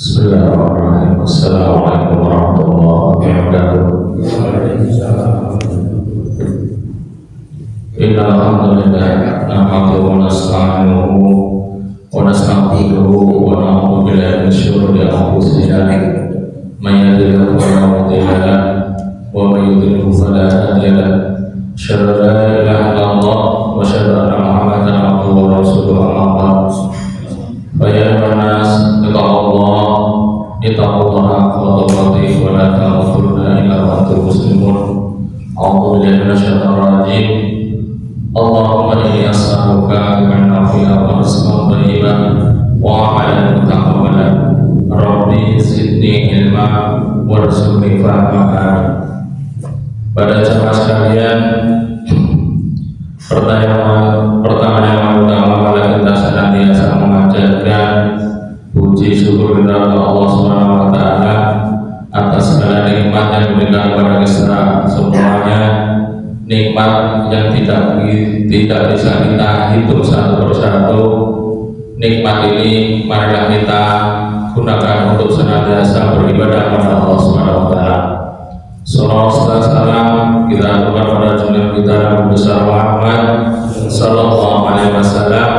Bismillahirrahmanirrahim. Assalamualaikum warahmatullahi wabarakatuh. Innal hamdalillah nahmaduhu wa nasta'inuhu wa nastaghfiruhu wa na'udzu billahi min shururi anfusina may yahdihillahu fala mudilla lahu wa may yudlil fala hadiya lahu. Asyhadu an la ilaha illallah wa asyhadu anna Muhammadan abduhu wa rasuluhu amma ba'du. Ya ayyuhan nas ittaqullaha haqqa tuqatih wa la tamutunna illa wa antum muslimun. A'udzu billahi minasyaitonir rajim. Allahumma inni as'aluka biman nafi'a wa rizqan thayyiban wa 'amalan mutaqabbalan. Rabbi zidni ilma warzuqni fahma. Pada jemaah sekalian, pertama yang utama pada kita senantiasa mengajarkan puji syukur kepada Allah Subhanahu wa taala atas segala nikmat yang diberikan kepada kita semuanya, nikmat yang tidak bisa kita hitung satu persatu. Nikmat ini marilah kita gunakan untuk senantiasa beribadah kepada Allah Subhanahu wa taala. Sallallahu salam kita aturkan pada junjungan kita Nabi besar Muhammad sallallahu alaihi wasallam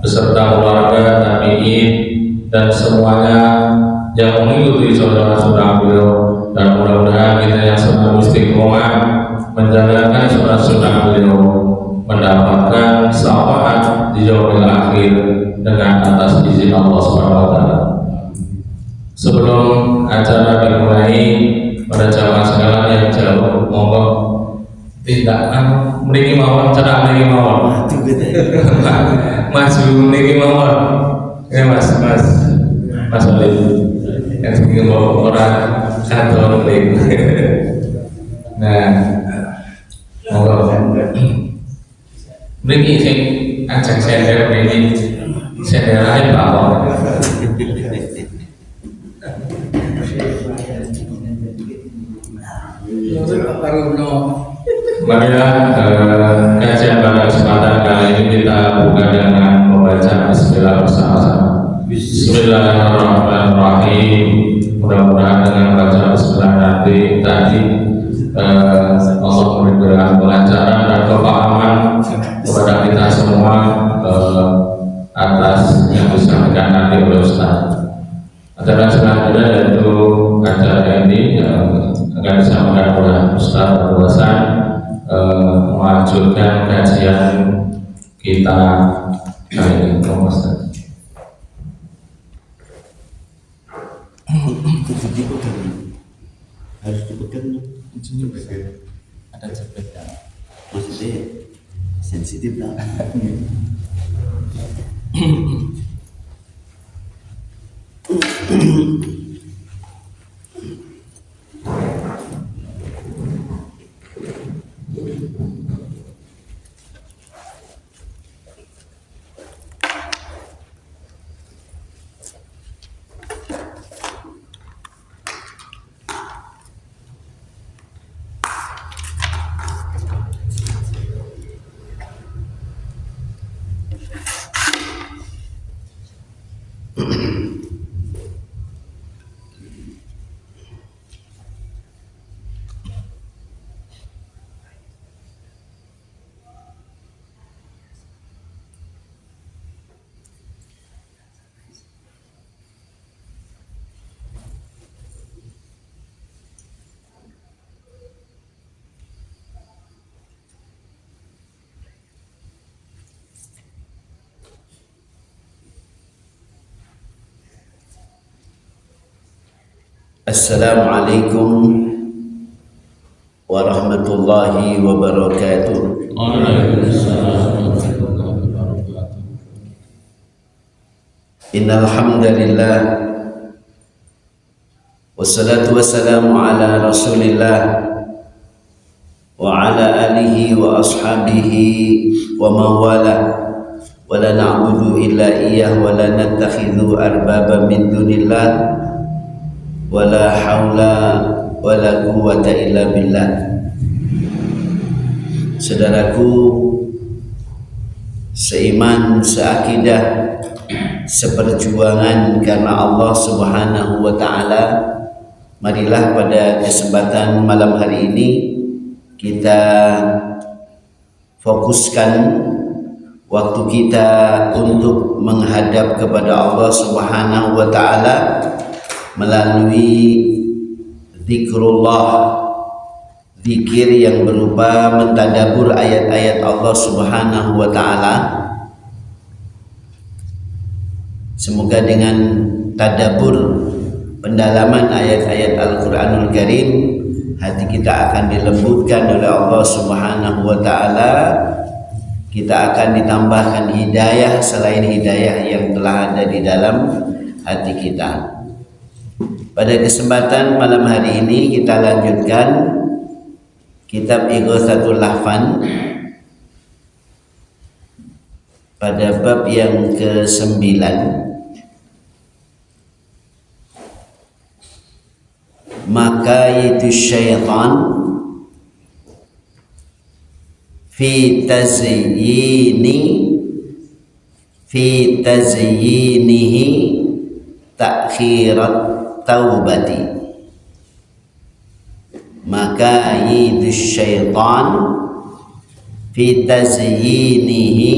beserta keluarga, tabi'in dan semuanya yang mengikuti sunnah beliau, dan mudah-mudahan kita yang sedang istiqomah menjalankan sunnah beliau mendapatkan syafaat di yaumil akhir dengan atas izin Allah Subhanahu wa taala. Sebelum acara dimulai, pada jamaah sekalian yang jauh, monggo tindakan mriki mawon, cerak mriki mawon. Maju mriki mawon. Ya Mas Ali. Yang sing bawa orang kantor mriki. Nah, monggo. Mriki sing ajak sender mriki. Sender ae bawah. Marilah kajian pada kesempatan kali ini kita buka dengan membaca Bismillah bersama-sama. Bismillahirrahmanirrahim. Mudah-mudahan dengan baca Bismillah nanti tadi Allah memberikan kelancaran dan kepahaman kepada kita semua atas yang disampaikan nanti oleh Ustaz. Acara selanjutnya yaitu acara ini akan disampaikan oleh Ustaz Hasan, melanjutkan kajian kita kali ini. Ustaz. Harus dipegang ada cepetnya, maksudnya sensitif lah. Assalamualaikum warahmatullahi wabarakatuh. Innal hamdalillah wassalatu wassalamu ala Rasulillah wa ala alihi wa ashabihi wa mawala wa la na'budu illa iyyah wa la nattakhidhu arbaba min dunillah wala haula wala quwwata illa billah. Saudaraku seiman, seakidah, seperjuangan karena Allah Subhanahu wa taala, marilah pada kesempatan malam hari ini kita fokuskan waktu kita untuk menghadap kepada Allah Subhanahu wa taala melalui zikrullah, zikir yang berupa mentadabur ayat-ayat Allah Subhanahu wa taala. Semoga dengan tadabur pendalaman ayat-ayat Al-Qur'anul Karim, hati kita akan dilembutkan oleh Allah Subhanahu wa taala. Kita akan ditambahkan hidayah selain hidayah yang telah ada di dalam hati kita. Pada kesempatan malam hari ini kita lanjutkan kitab Ighatsatul Lahfan pada bab yang ke-9. Makaidu syaitan fi tazyinihi ta'khirat taubati. Makaidu syaitan fi tazyinihi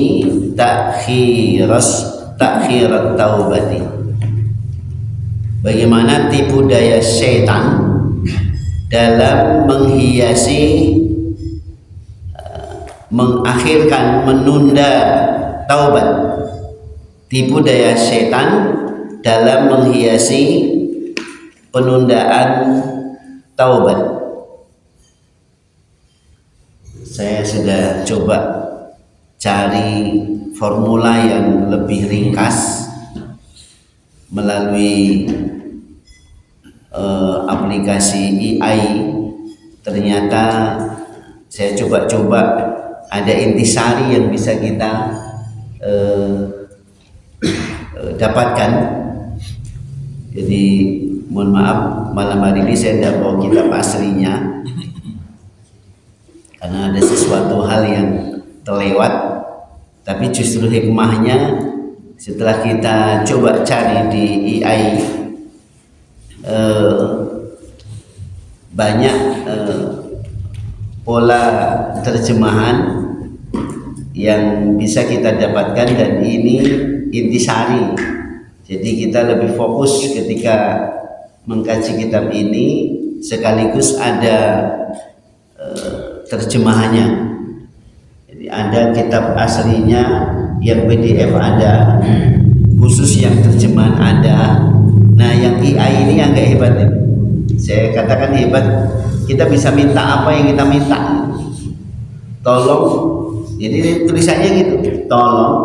ta'khirat taubati. Bagaimana tipu daya syaitan dalam menghiasi, mengakhirkan, menunda taubat. Tipu daya syaitan dalam menghiasi penundaan taubat. Saya sudah coba cari formula yang lebih ringkas melalui aplikasi AI. Ternyata saya coba-coba ada intisari yang bisa kita dapatkan. Jadi mohon maaf, malam hari ini saya tidak bawa kitab aslinya karena ada sesuatu hal yang terlewat. Tapi justru hikmahnya setelah kita coba cari di AI, banyak pola terjemahan yang bisa kita dapatkan, dan ini intisari. Jadi kita lebih fokus ketika mengkaji kitab ini, sekaligus ada terjemahannya. Jadi ada kitab aslinya yang PDF ada, khusus yang terjemahan ada. Nah, yang AI ini agak hebat ya. Saya katakan hebat, kita bisa minta apa yang kita minta. Tolong, jadi tulisannya gitu, tolong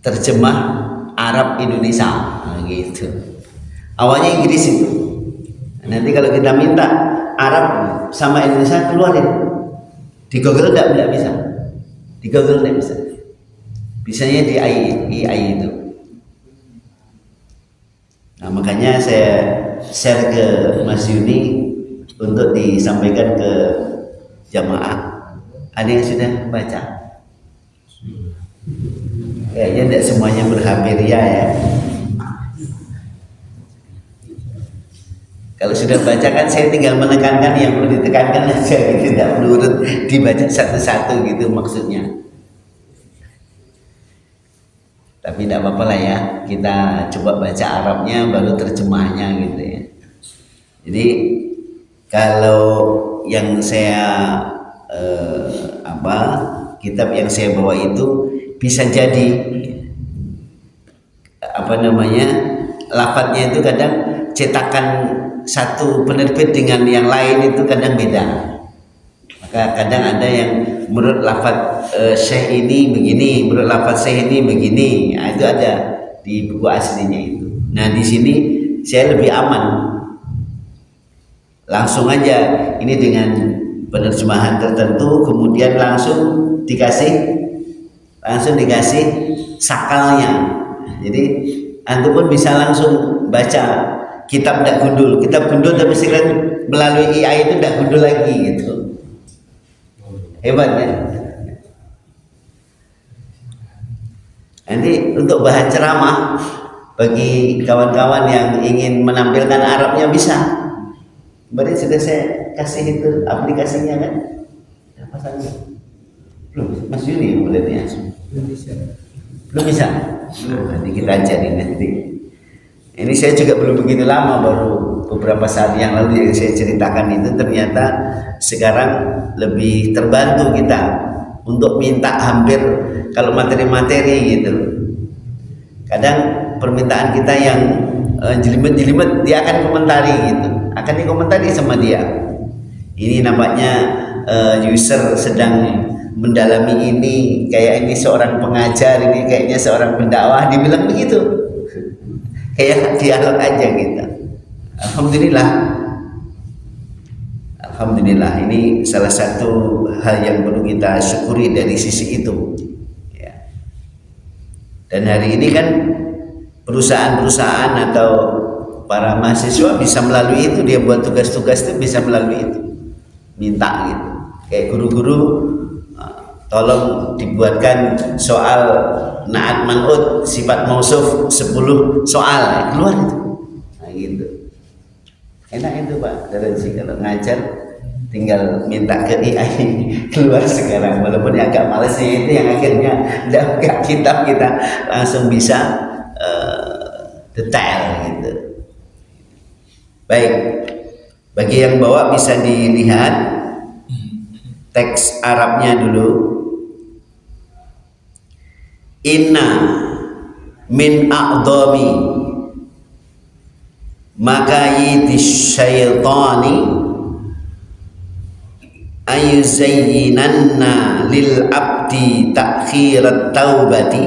terjemah Arab Indonesia, nah, gitu. Awalnya Inggris itu. Nanti kalau kita minta Arab sama Indonesia, keluarin. Di Google tidak bisa. Di Google tidak bisa. Bisanya di AI itu. Nah, makanya saya share ke Mas Yuni untuk disampaikan ke jamaah. Ada yang sudah baca? Kayaknya tidak semuanya berhabiria ya. Kalau sudah baca kan saya tinggal menekankan yang perlu ditekankan aja gitu, tidak perlu dibaca satu-satu gitu maksudnya. Tapi tidak apa-apa lah ya, kita coba baca Arabnya baru terjemahnya gitu ya. Jadi kalau yang saya kitab yang saya bawa itu bisa jadi lafadznya itu kadang cetakan satu penerbit dengan yang lain itu kadang beda. Maka kadang ada yang menurut lafadz syekh ini begini, menurut lafadz syekh ini begini. Nah, itu ada di buku aslinya itu. Nah, di sini saya lebih aman. Langsung aja ini dengan penerjemahan tertentu, kemudian langsung dikasih sakalnya. Jadi antum pun bisa langsung baca. Kitab tidak gundul, kitab gundul tapi sekarang melalui AI itu tidak gundul lagi gitu. Hebat ya. Nanti untuk bahan ceramah bagi kawan-kawan yang ingin menampilkan Arabnya bisa. Berarti sudah saya kasih itu aplikasinya kan? Apa saja? Belum, Mas Yuni yang melihatnya. Belum bisa. Nah, nanti kita ajarin nanti. Ini saya juga belum begitu lama, baru beberapa saat yang lalu yang saya ceritakan itu ternyata sekarang lebih terbantu kita untuk minta hampir kalau materi-materi gitu. Kadang permintaan kita yang jelimet-jelimet dia akan komentari gitu, akan dikomentari sama dia. Ini nampaknya user sedang mendalami ini, kayak ini seorang pengajar, ini kayaknya seorang pendakwah, dibilang begitu. Kayak dialog aja gitu. Alhamdulillah ini salah satu hal yang perlu kita syukuri dari sisi itu ya. Dan hari ini kan perusahaan-perusahaan atau para mahasiswa bisa melalui itu, dia buat tugas-tugas itu bisa melalui itu, minta gitu. Kayak guru-guru tolong dibuatkan soal naat man'ut sifat mausuf 10 soal, keluar itu. Nah gitu. Enak itu Pak Darensi kalau ngajar tinggal minta ke AI keluar sekarang, walaupun agak males itu yang akhirnya tidak buka kitab kita langsung bisa detail gitu. Baik, bagi yang bawa bisa dilihat teks Arabnya dulu. Inna min a'dhami makayidis syaitani ayuzayyinanna lil abdi ta'khirat taubati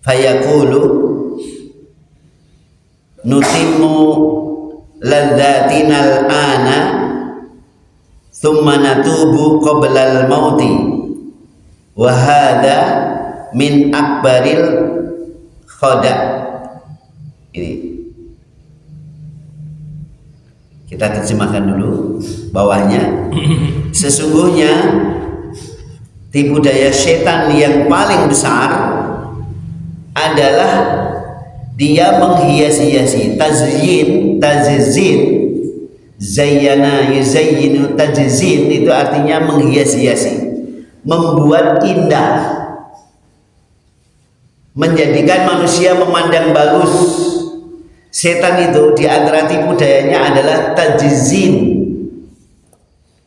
fayaqulu nutimmu ladzatinal ana thumma natubu qoblal mauti wa hadha min akbaril khoda. Ini kita terjemahkan dulu bawahnya. Sesungguhnya tipu daya setan yang paling besar adalah dia menghias-hiasi. Tazyin zayyana yuzayyinu tajzin itu artinya menghias-hiasi, membuat indah, menjadikan manusia memandang bagus. Setan itu di antara tipu dayanya adalah tajzin.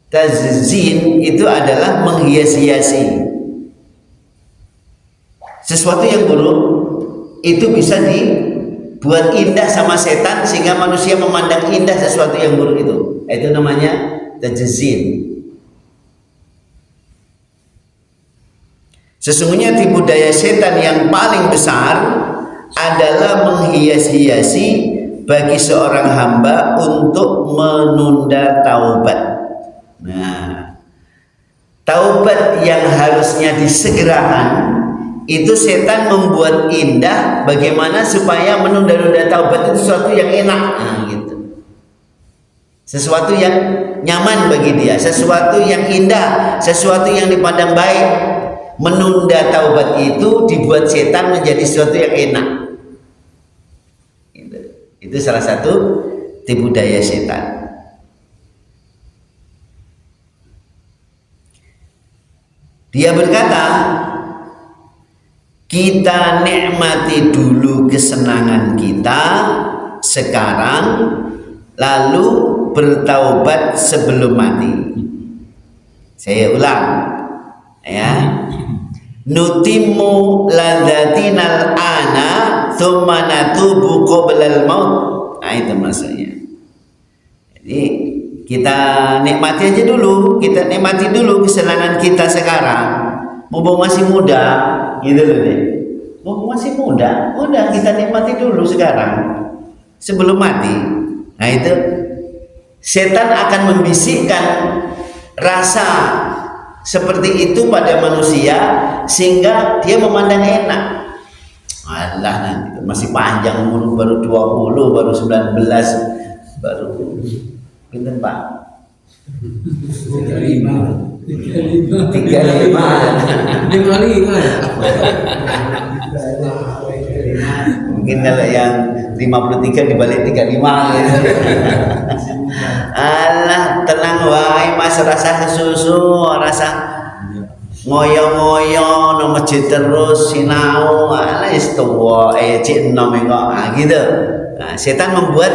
Tajzin itu adalah menghias-hiasi sesuatu yang buruk, itu bisa dibuat indah sama setan sehingga manusia memandang indah sesuatu yang buruk itu. Itu namanya tajzin. Sesungguhnya tipu daya setan yang paling besar adalah menghias-hiasi bagi seorang hamba untuk menunda taubat. Nah, taubat yang harusnya disegerakan itu setan membuat indah bagaimana supaya menunda-nunda taubat itu sesuatu yang enak. Nah, gitu. Sesuatu yang nyaman bagi dia, sesuatu yang indah, sesuatu yang dipandang baik. Menunda taubat itu dibuat setan menjadi sesuatu yang enak. Itu salah satu tipu daya setan. Dia berkata, kita nikmati dulu kesenangan kita sekarang, lalu bertaubat sebelum mati. Saya ulang ya. Nutimu ladzatinal ana thumma natubu qoblal maut. Nah itu maksudnya. Jadi kita nikmati aja dulu, kita nikmati dulu kesenangan kita sekarang. Mumpung masih muda, gitu loh deh. Mumpung masih muda, udah kita nikmati dulu sekarang sebelum mati. Nah itu setan akan membisikkan rasa seperti itu pada manusia sehingga dia memandang enak. Alah nanti masih panjang umur, baru 20, baru 19, baru pinten Pak? 35. 35. Mungkin kalau yang 53 dibalik 35 gitu. Alah, tenang wae Mas, rasa kesusu, rasa ngoyo-ngoyo no masjid terus sinau. Alah wis tuwa cik enom kok. Gitu. Nah, setan membuat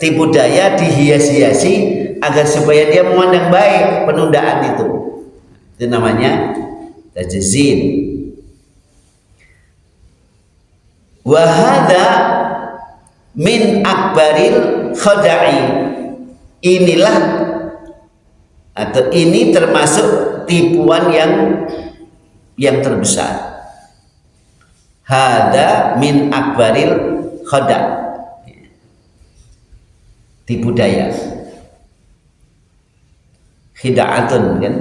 tipu daya dihias-hiasi agar supaya dia memandang baik penundaan itu. Itu namanya tajzin. Wa hadza min akbaril khada'i. Inilah atau ini termasuk tipuan yang terbesar. Hadza min akbaril khada'. Tipu daya. Khida'atun kan?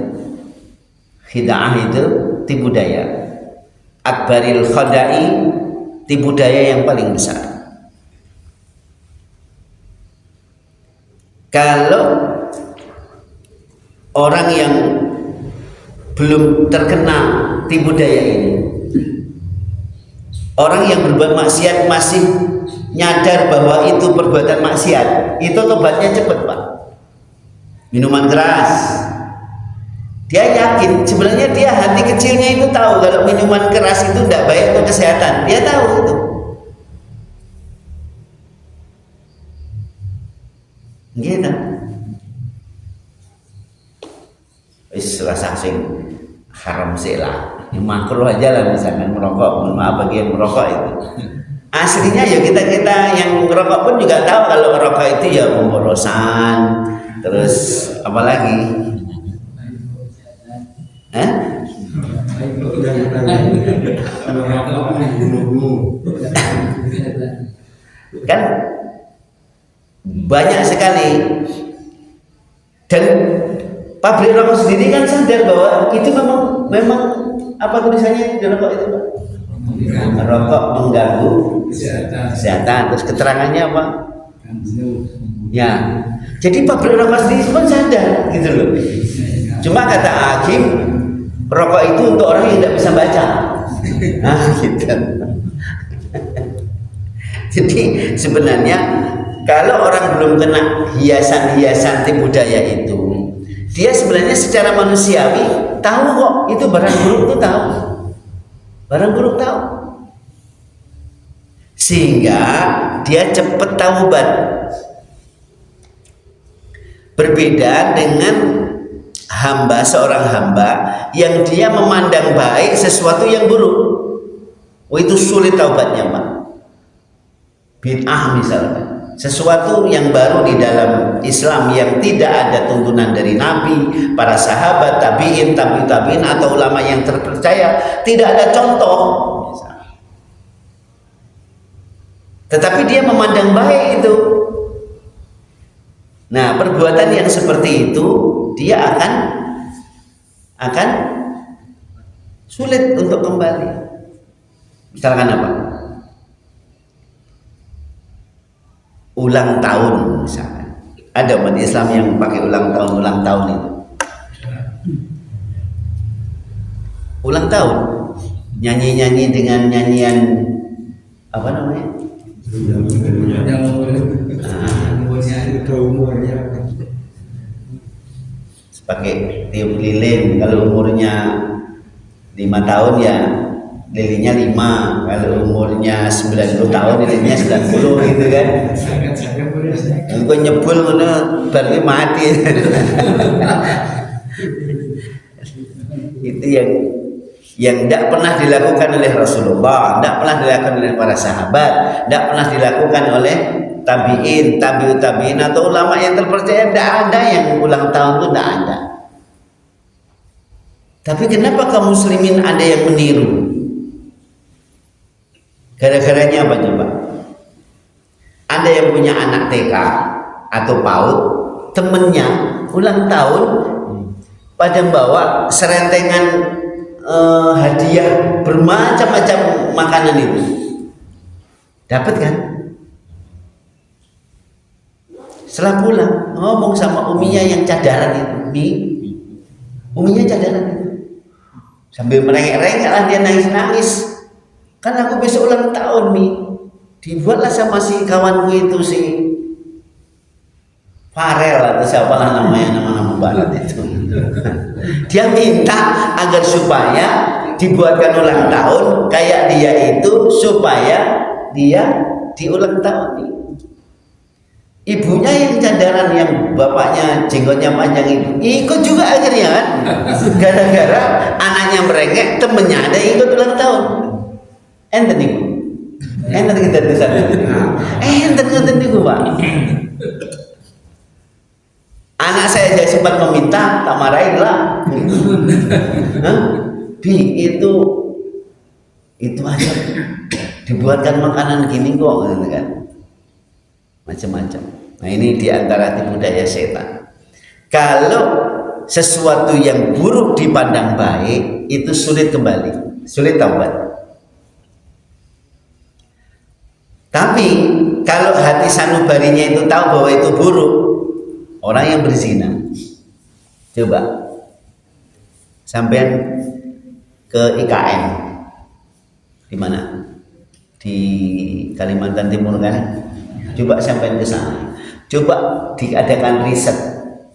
Khida'ah itu tipu daya. Akbaril khada'i, tipu daya yang paling besar. Kalau orang yang belum terkena tipu daya ini, orang yang berbuat maksiat masih nyadar bahwa itu perbuatan maksiat, itu tobatnya cepat Pak. Minuman keras, dia yakin sebenarnya dia hati kecilnya itu tahu kalau minuman keras itu tidak baik untuk kesehatan, dia tahu itu. Gitu. Wis rasa sing haram sih lah, yang makruh aja lah, misalkan merokok. Mohon maaf bagi yang merokok itu. Aslinya ya kita yang merokok pun juga tahu kalau merokok itu ya pemborosan, terus apa lagi? Kan banyak sekali, dan pabrik rokok sendiri kan sadar bahwa itu memang apa tulisannya di rokok itu Pak? Rokok mengganggu kesehatan. Terus keterangannya apa? Ya, jadi pabrik rokok sendiri pun sadar gitu loh. Cuma kata hakim, rokok itu untuk orang yang tidak bisa baca. Nah gitu. Jadi sebenarnya kalau orang belum kena hiasan-hiasan tipu daya itu, dia sebenarnya secara manusiawi tahu kok itu barang buruk, itu tahu. Barang buruk tahu. Sehingga dia cepat taubat. Berbeda dengan seorang hamba yang dia memandang baik sesuatu yang buruk. Itu sulit taubatnya Pak. Bid'ah misalnya, sesuatu yang baru di dalam Islam yang tidak ada tuntunan dari Nabi, para sahabat, tabi'in atau ulama yang terpercaya, tidak ada contoh. Tetapi dia memandang baik itu. Nah, perbuatan yang seperti itu dia akan sulit untuk kembali. Misalkan apa? Ulang tahun misalkan. Ada umat Islam yang pakai ulang tahun itu. Ulang tahun, nyanyi dengan nyanyian apa namanya? Pakai tiup lilin. Kalau umurnya 5 tahun ya lilinnya 5, kalau umurnya 90 tahun lilinnya 90 gitu kan. Engko nyebul ngono baru mati. Itu yang tidak pernah dilakukan oleh Rasulullah, tidak pernah dilakukan oleh para sahabat, tidak pernah dilakukan oleh tabi'in, tabi'in atau ulama yang terpercaya. Tidak ada yang ulang tahun itu, tidak ada. Tapi kenapa kaum muslimin ada yang meniru? Gara-garanya apa coba? Ada yang punya anak TK atau PAUD, temennya ulang tahun pada bawa serentengan hadiah bermacam-macam makanan itu. Dapat kan? Setelah pulang ngomong sama uminya yang cadaran itu, Mi, Uminya cadaran itu. Sambil merengek-rengek lah dia nangis-nangis. Kan aku besok ulang tahun nih. Dibuatlah sama si kawanku itu si Farel atau siapalah namanya, nama-nama barat itu. Dia minta agar supaya dibuatkan ulang tahun kayak dia itu supaya dia diulang tahun nih. Ibunya yang cadaran, yang bapaknya jenggotnya panjang itu ikut juga akhirnya kan. Gara-gara anaknya merengek, temennya ada yang ikut ulang tahun. Enten niku. Enten kita di sana. Enten niku, Pak. Anak saya aja sempat meminta, tak marahin lah. Bi, itu aja dibuatkan makanan gini kok, gitu kan. Macam-macam. Nah, ini diantara tipu daya setan. Kalau sesuatu yang buruk dipandang baik, itu sulit kembali, sulit taubat. Tapi kalau hati sanubarinya itu tahu bahwa itu buruk, orang yang berzina, coba sampean ke IKN di mana? Di Kalimantan Timur kan? Coba sampean ke sana. Coba diadakan riset,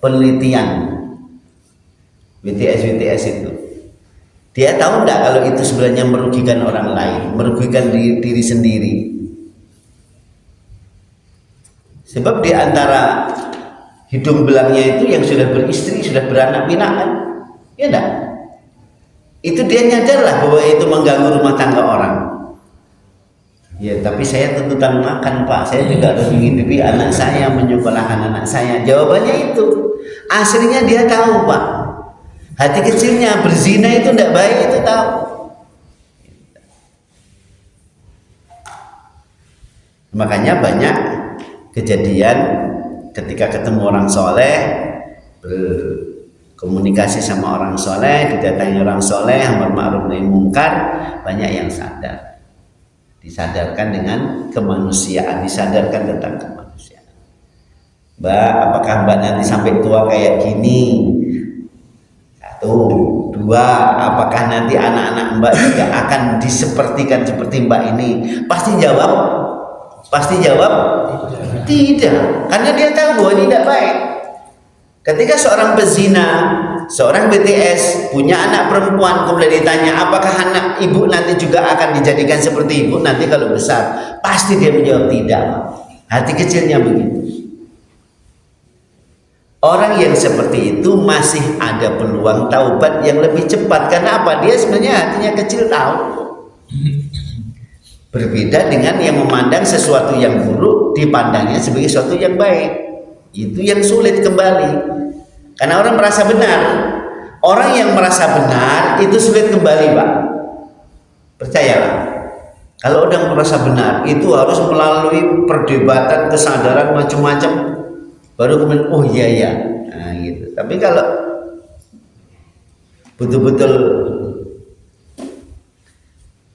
penelitian BTS itu. Dia tahu enggak kalau itu sebenarnya merugikan orang lain, merugikan diri sendiri. Sebab di antara hidung belangnya itu yang sudah beristri, sudah beranak pinak kan? Ya enggak? Itu dia nyadarlah bahwa itu mengganggu rumah tangga orang. Ya, tapi saya tuntutan makan, Pak. Saya juga harus menghidupi anak saya, menyekolahkan anak saya. Jawabannya itu. Aslinya dia tahu, Pak. Hati kecilnya berzina itu tidak baik, itu tahu. Makanya banyak kejadian ketika ketemu orang soleh, berkomunikasi sama orang soleh, didatangi orang soleh, amar ma'ruf nahi mungkar, banyak yang sadar. Disadarkan dengan kemanusiaan, disadarkan tentang kemanusiaan. Mbak, apakah Mbak nanti sampai tua kayak gini? Satu, dua, apakah nanti anak-anak Mbak juga akan disepertikan seperti Mbak ini? Pasti jawab tidak, karena dia tahu bahwa ini tidak baik. Ketika seorang pezina, seorang BTS punya anak perempuan, kemudian ditanya apakah anak ibu nanti juga akan dijadikan seperti ibu nanti kalau besar, pasti dia menjawab tidak. Hati kecilnya begitu. Orang yang seperti itu masih ada peluang taubat yang lebih cepat. Karena apa? Dia sebenarnya hatinya kecil, tahu. Berbeda dengan yang memandang sesuatu yang buruk dipandangnya sebagai sesuatu yang baik. Itu yang sulit kembali. Karena orang merasa benar. Orang yang merasa benar itu sulit kembali, Pak. Percayalah. Kalau orang merasa benar itu harus melalui perdebatan, kesadaran macam-macam, baru kemudian oh iya ya. Nah, gitu. Tapi kalau betul-betul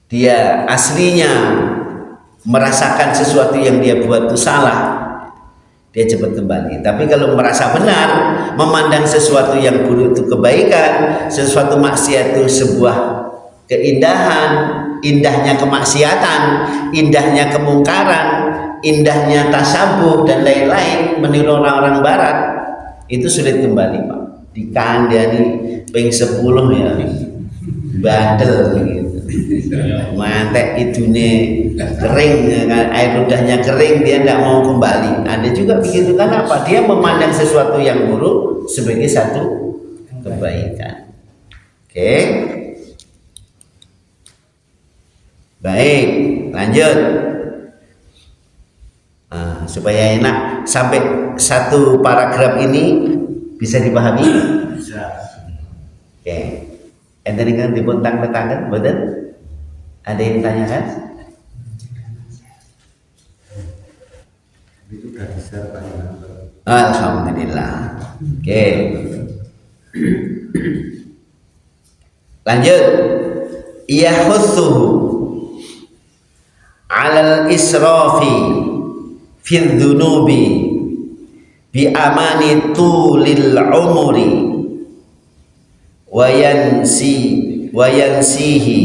dia aslinya merasakan sesuatu yang dia buat itu salah, dia cepat kembali. Tapi kalau merasa benar, memandang sesuatu yang buruk itu kebaikan, sesuatu maksiat itu sebuah keindahan, indahnya kemaksiatan, indahnya kemungkaran, indahnya tasabuh dan lain-lain meniru orang-orang barat, itu sulit kembali, Pak. Dikandani ping 10 ya, bandel gitu. Mantek idune kering, air ludahnya kering, dia tidak mau kembali. Ada juga begitu. Kenapa? Dia memandang sesuatu yang buruk sebagai satu kebaikan. Oke. Baik, lanjut. Supaya enak, sampai satu paragraf ini bisa dipahami? Bisa. Oke. Enten kan dipuntang tetangan, betul? Ada yang tanyakan? Itu sudah di-share Pak. Alhamdulillah. Oke. Lanjut. Yahutsuhu 'alal israfi fil dzunubi bi amani tulil umri wa yansihi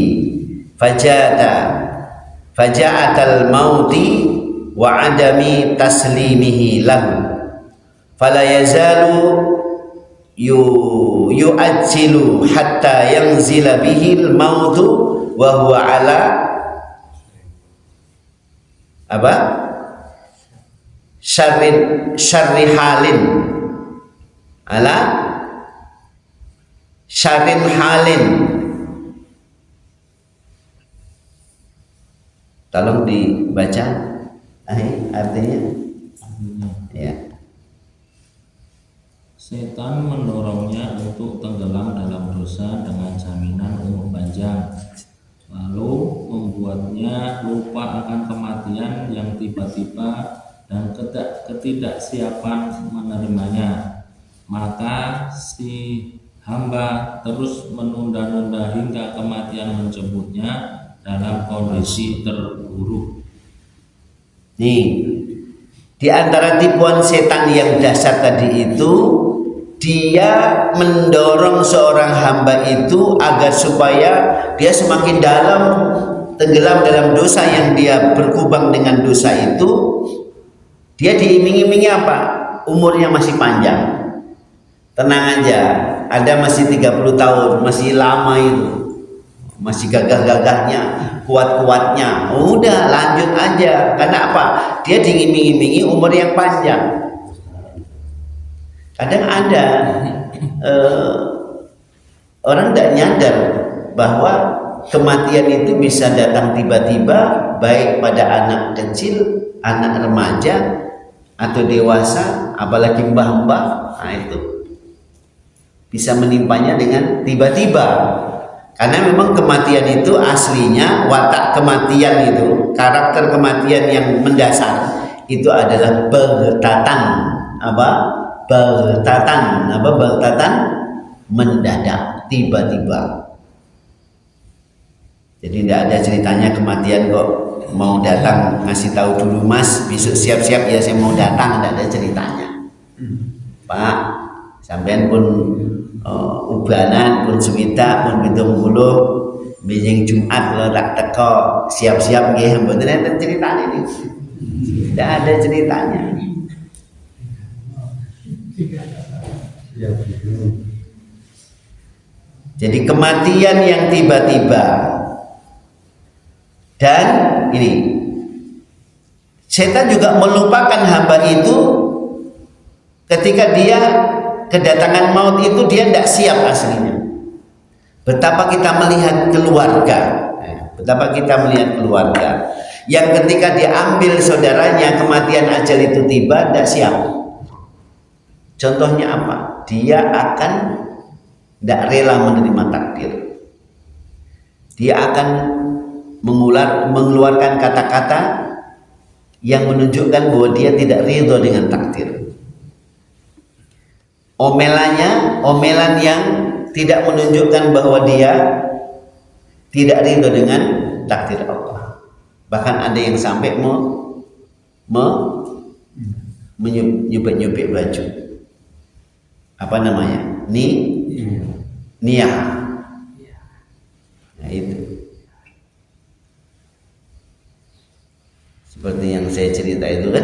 faja'atal mauti wa adami taslimihi lahu fala yazalu yu'ajjilu hatta yanzila bihil mautu wa huwa ala apa syarri halin ala syarrin halin. Tolong dibaca artinya ya. Setan mendorongnya untuk tenggelam dalam dosa dengan jaminan umur panjang, lalu membuatnya lupa akan kematian yang tiba-tiba dan ketidaksiapan menerimanya. Maka si hamba terus menunda-nunda hingga kematian menjemputnya dalam kondisi terburuk. Nih, di antara tipuan setan yang dasar tadi itu, dia mendorong seorang hamba itu agar supaya dia semakin dalam tenggelam dalam dosa yang dia berkubang dengan dosa itu. Dia diiming-imingi apa? Umurnya masih panjang. Tenang aja, ada masih 30 tahun, masih lama itu. Masih gagah-gagahnya, kuat-kuatnya. Udah lanjut aja. Karena apa? Dia diiming-imingi umur yang panjang. Kadang ada orang tidak nyadar bahwa kematian itu bisa datang tiba-tiba, baik pada anak kecil, anak remaja, atau dewasa, apalagi mbah-mbah. Nah itu bisa menimpanya dengan tiba-tiba. Karena memang kematian itu aslinya, watak kematian itu, karakter kematian yang mendasar itu adalah baghtatan. Apa? Baghtatan mendadak, tiba-tiba. Jadi tidak ada ceritanya kematian kok mau datang ngasih tahu dulu, Mas besok siap-siap ya saya mau datang, tidak ada ceritanya. Pak, sampean pun ubanan pun swita pun 70 bijing Jumat lo tak teko siap-siap nggih, mboten enten ceritanya ini. Tidak ada ceritanya. Jadi kematian yang tiba-tiba. Dan ini setan juga melupakan hamba itu ketika dia kedatangan maut itu, dia tidak siap aslinya. Betapa kita melihat keluarga, yang ketika diambil saudaranya kematian ajal itu tiba, tidak siap. Contohnya apa? Dia akan tidak rela menerima takdir. Dia akan mengeluarkan kata-kata yang menunjukkan bahwa dia tidak ridho dengan takdir. Omelan yang tidak menunjukkan bahwa dia tidak ridho dengan takdir Allah. Bahkan ada yang sampai menyubek-nyubek baju. Apa namanya? Niyah. Nah itu. Seperti yang saya cerita itu kan,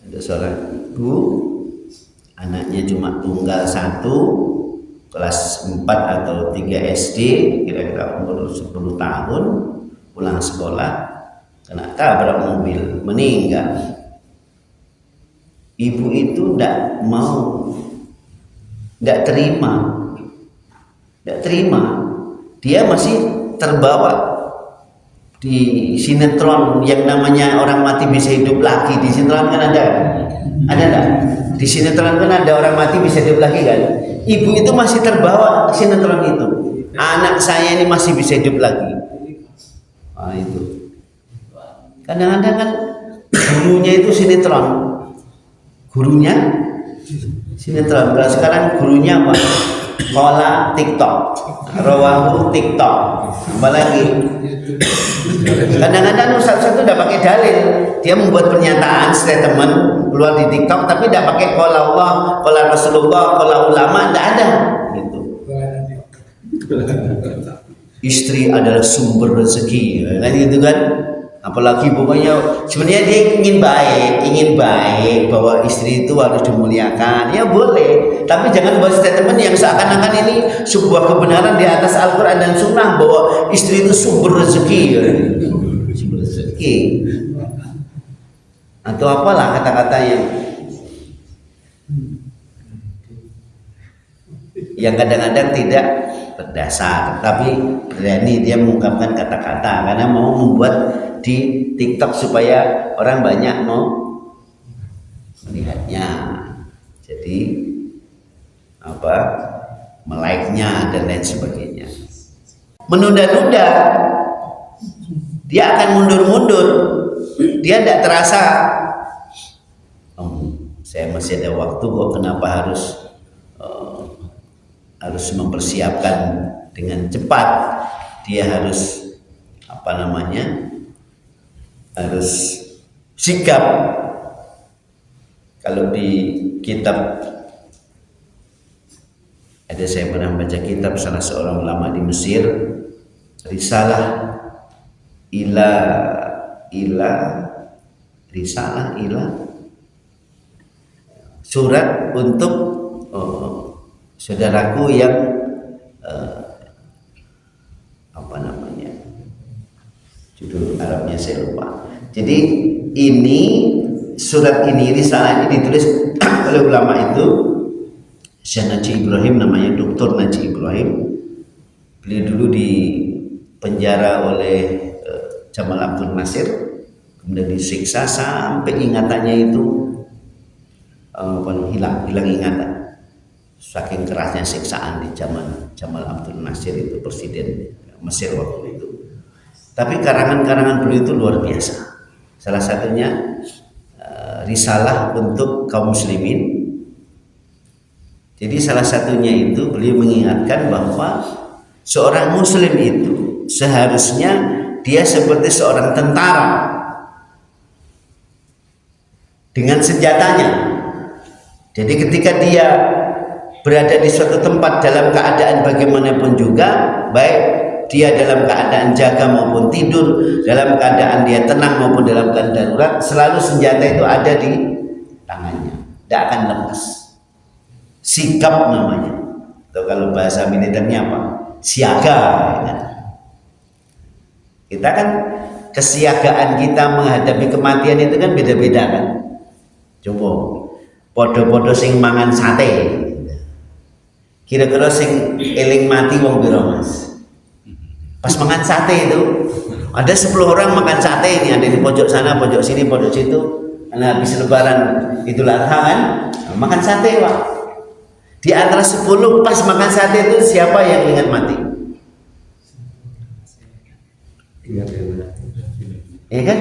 ada seorang ibu, anaknya cuma tunggal satu, kelas 4 atau 3 SD, kira-kira umur 10 tahun, pulang sekolah, kena tabrak mobil, meninggal. Ibu itu tidak mau, tidak terima. Dia masih terbawa di sinetron yang namanya orang mati bisa hidup lagi. Di sinetron kan ada enggak? Di sinetron kan ada orang mati bisa hidup lagi kan? Ibu itu masih terbawa sinetron itu. Anak saya ini masih bisa hidup lagi. Nah itu. Kadang-kadang kan gurunya itu sinetron. Kalau sekarang gurunya apa? Kola TikTok, rawahu TikTok, apalagi kadang-kadang ustaz itu udah pakai dalil, dia membuat pernyataan statement keluar di TikTok tapi tidak pakai kola Allah, kola Rasulullah, kola ulama, tidak ada gitu. Istri adalah sumber rezeki, kan gitu kan? Apalagi pokoknya sebenarnya dia ingin baik bahwa istri itu harus dimuliakan, ya boleh. Tapi jangan buat statement yang seakan-akan ini sebuah kebenaran di atas Al-Quran dan Sunnah bahwa istri itu sumber rezeki, sumber rezeki. Atau apalah kata-kata yang kadang-kadang tidak berdasar, tapi berani dia mengungkapkan kata-kata karena mau membuat di TikTok supaya orang banyak mau melihatnya, jadi like-nya dan lain sebagainya. Menunda-nunda, dia akan mundur-mundur, dia tidak terasa, saya masih ada waktu kok, kenapa harus mempersiapkan dengan cepat. Dia harus harus sikap. Kalau di kitab saya pernah baca kitab salah seorang ulama di Mesir, risalah surat untuk saudaraku yang judul Arabnya saya lupa. Jadi surat ini, risalah ini ditulis oleh ulama itu Syekh Najib Ibrahim, namanya Dr. Najib Ibrahim. Beliau dulu di penjara oleh Jamal Abdul Nasir, kemudian disiksa sampai ingatannya itu hilang ingatan. Saking kerasnya siksaan di zaman Jamal Abdul Nasir itu presiden Mesir waktu itu. Tapi karangan-karangan beliau itu luar biasa. Salah satunya risalah untuk kaum muslimin. Jadi salah satunya itu beliau mengingatkan bahwa seorang muslim itu seharusnya dia seperti seorang tentara dengan senjatanya. Jadi ketika dia berada di suatu tempat dalam keadaan bagaimanapun juga, baik dia dalam keadaan jaga maupun tidur, dalam keadaan dia tenang maupun dalam keadaan darurat, selalu senjata itu ada di tangannya, tidak akan lepas. Sikap namanya, atau kalau bahasa militernya apa? Siaga. Kita kan kesiagaan kita menghadapi kematian itu kan beda-beda kan. Coba podo-podo sing mangan sate, kira-kira sing eling mati wong piro Mas? Pas makan sate itu ada 10 orang makan sate, ini ada di pojok sana, pojok sini, pojok situ. Karena habis lebaran Idul Adha kan, makan sate Pak. Di antara 10 pas makan sate itu siapa yang ingat mati? Ya kan?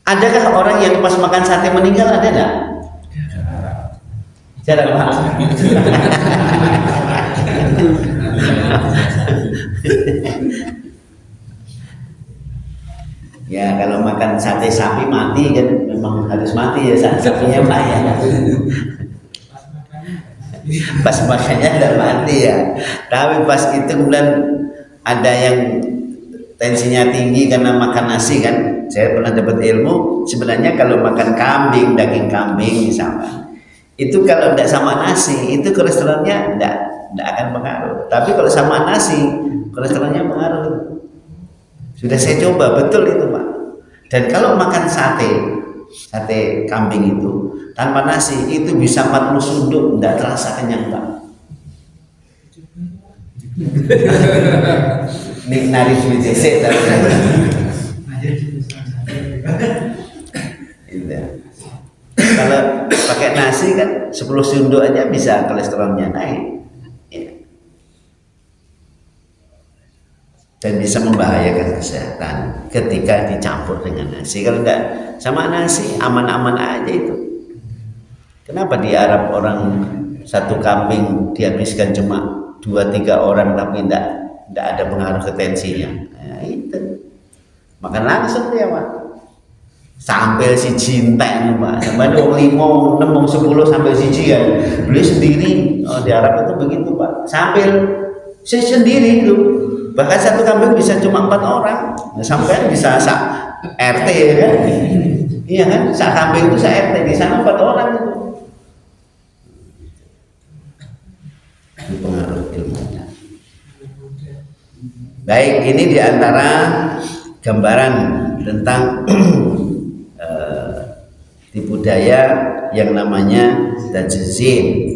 Adakah orang yang pas makan sate meninggal, ada enggak? Jarang Pak. Ya kalau makan sate sapi mati kan memang harus mati ya, sapinya Pak ya. Pas makannya tidak mati ya, tapi pas itu kemudian ada yang tensinya tinggi karena makan nasi kan. Saya pernah dapat ilmu, sebenarnya kalau makan kambing, daging kambing misalnya, itu kalau tidak sama nasi itu kolesterolnya tidak akan pengaruh. Tapi kalau sama nasi kolesterolnya pengaruh. Sudah saya coba, betul itu Pak. Dan kalau makan sate kambing itu tanpa nasi itu bisa 40 sunduk, tidak terasa kenyang Pak. Nik nari suwise tapi kalau pakai nasi kan 10 sunduk aja bisa kolesterolnya naik. Dan bisa membahayakan kesehatan ketika dicampur dengan nasi. Kalau enggak sama nasi aman-aman aja itu. Kenapa di Arab orang satu kambing dihabiskan cuma 2-3 orang tapi enggak ada pengaruh ke tensinya? Nah, itu makan langsung dia Pak. Sampai si cinta Pak, sampai 5, 6, 10 sampai siji kan. Beli sendiri. Oh, di Arab itu begitu Pak. Sampai Saya sendiri itu. Bahkan satu kambing bisa cuma 4 orang. Nah, sampai bisa RT ya kan? Iya kan? Sak kambing itu RT, di sana 4 orang itu. Itu pengaruh ilmunya. Baik, ini diantara gambaran tentang tipu daya yang namanya tajzim.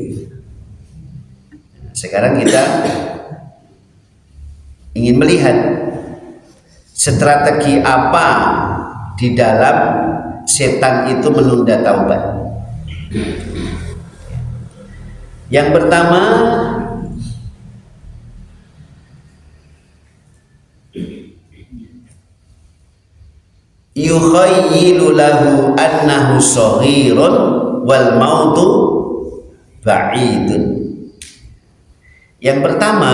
Sekarang kita ingin melihat strategi apa di dalam setan itu menunda taubat. Yang pertama, yukhayyilu lahu annahu shaghirun wal mautu ba'idun. Yang pertama,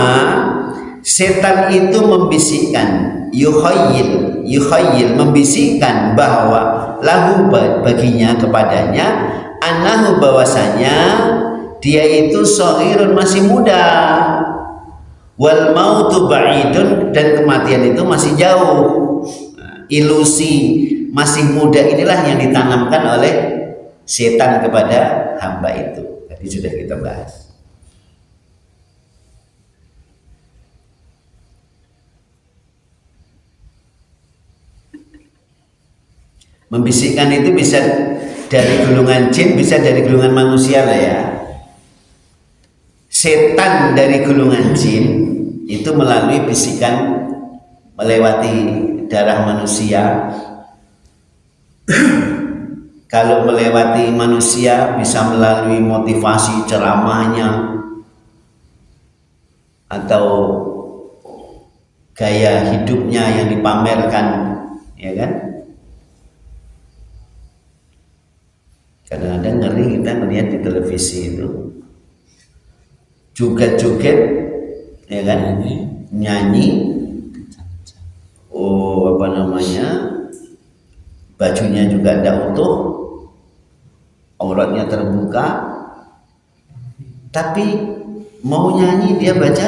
setan itu membisikkan, yukhayyil membisikkan bahwa lahu baginya, kepadanya, annahu bahwasanya dia itu shaghirun masih muda, wal mautu ba'idun dan kematian itu masih jauh. Ilusi masih muda inilah yang ditanamkan oleh setan kepada hamba itu. Tadi sudah kita bahas. Membisikkan itu bisa dari golongan jin, bisa dari golongan manusia lah ya. Setan dari golongan jin itu melalui bisikan melewati darah manusia. Kalau melewati manusia bisa melalui motivasi ceramahnya atau gaya hidupnya yang dipamerkan, ya kan? Kadang-kadang ngeri kita melihat di televisi itu joget-joget, ya kan, nyanyi, bajunya juga tidak utuh, auratnya terbuka, tapi mau nyanyi dia baca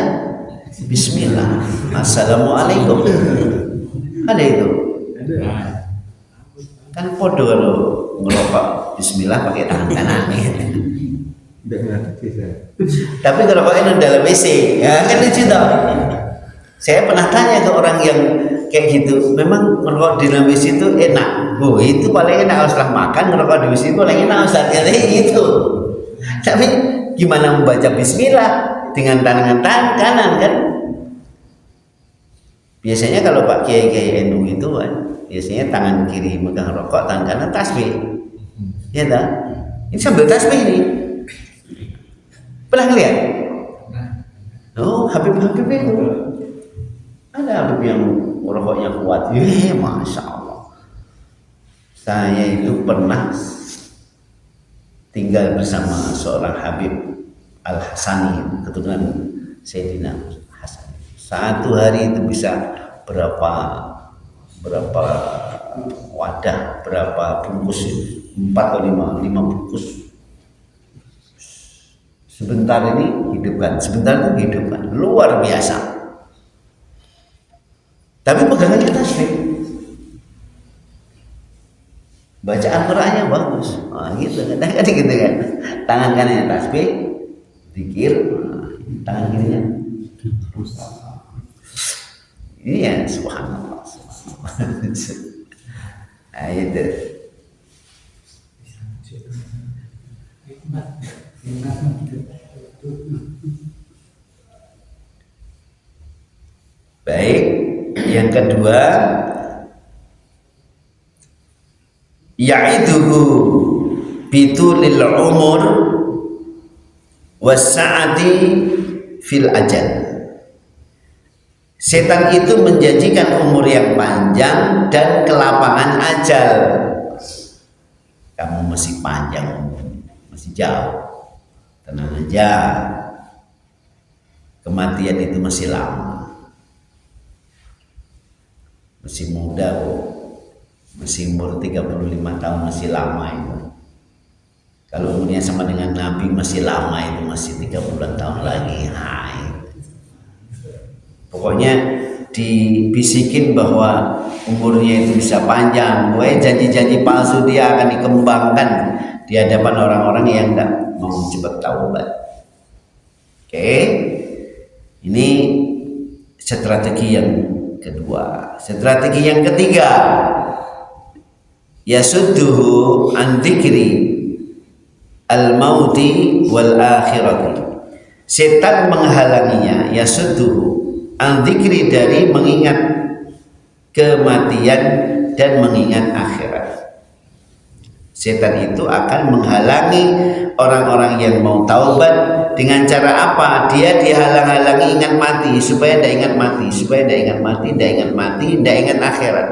Bismillah, Assalamualaikum. Ada itu? Kan podo kalau ngerokok Bismillah pakai tangan kanan. Tapi ngerokoknya dalam WC, ya kan lucu toh. Saya pernah tanya ke orang yang kayak gitu, memang ngerokok di dalam WC itu enak? Oh itu paling enak setelah makan, ngerokok di WC itu paling enak Ustaz, kayak gitu. Tapi gimana membaca Bismillah dengan tangan kanan kan? Biasanya kalau Pak Kiai NU itu kan, biasanya tangan kiri megang rokok, tangan kanan tasbih. Ya tak? Ini sambil tasbih ini. Pernah lihat? Oh, Habib itu. Ada Habib yang rokoknya kuat. Masya Allah. Saya itu pernah tinggal bersama seorang Habib Al-Hasani, keturunan Sayyidina Hasan. Satu hari itu bisa berapa wadah, berapa bungkus, 4 atau 5 bungkus. Sebentar ini hidupkan, sebentar itu hidupkan, luar biasa. Tapi pegangannya tasbih, bacaan Qur'annya bagus. Gitu kan, gitu kan. Tangan kanannya tasbih, zikir, tangan kirinya. Ini ya subhanallah. Nah, itu. Baik, yang kedua, ya'iduhu bitulil umur wasa'ati fil ajal. Setan itu menjanjikan umur yang panjang dan kelapangan ajal. Kamu masih panjang, masih jauh, tenang aja, kematian itu masih lama, masih muda kok, masih umur 35 tahun masih lama itu. Kalau umurnya sama dengan Nabi masih lama itu, masih 30 tahun lagi. Hai. Pokoknya dibisikin bahwa umurnya itu bisa panjang, pokoknya janji-janji palsu dia akan dikembangkan di hadapan orang-orang yang tidak mau cepat taubat. Oke, ini strategi yang kedua. Strategi yang ketiga, yasudduhu an dzikri al-mauti wal akhirati. Setan menghalanginya, yasudduhu an dzikri, dari mengingat kematian dan mengingat akhirat. Setan itu akan menghalangi orang-orang yang mau taubat dengan cara apa? Dia dihalang-halangi ingat mati, supaya tidak ingat mati, supaya tidak ingat mati, tidak ingat mati, tidak ingat akhirat.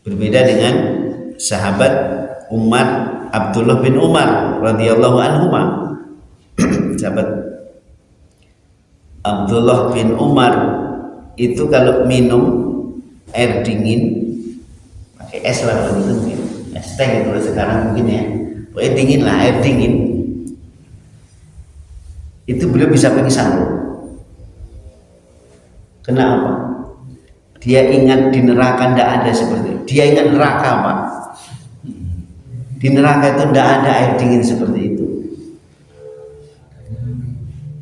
Berbeda dengan sahabat Umar, Abdullah bin Umar radhiyallahu anhuma. Sahabat Abdullah bin Umar itu kalau minum air dingin pakai es lah, kalau itu mungkin es teh gitu sekarang mungkin ya, pokoknya dingin lah, air dingin itu beliau bisa pingsan loh. Kenapa? Dia ingat di neraka tidak ada seperti itu. Dia ingat neraka, Pak. Di neraka itu tidak ada air dingin seperti itu.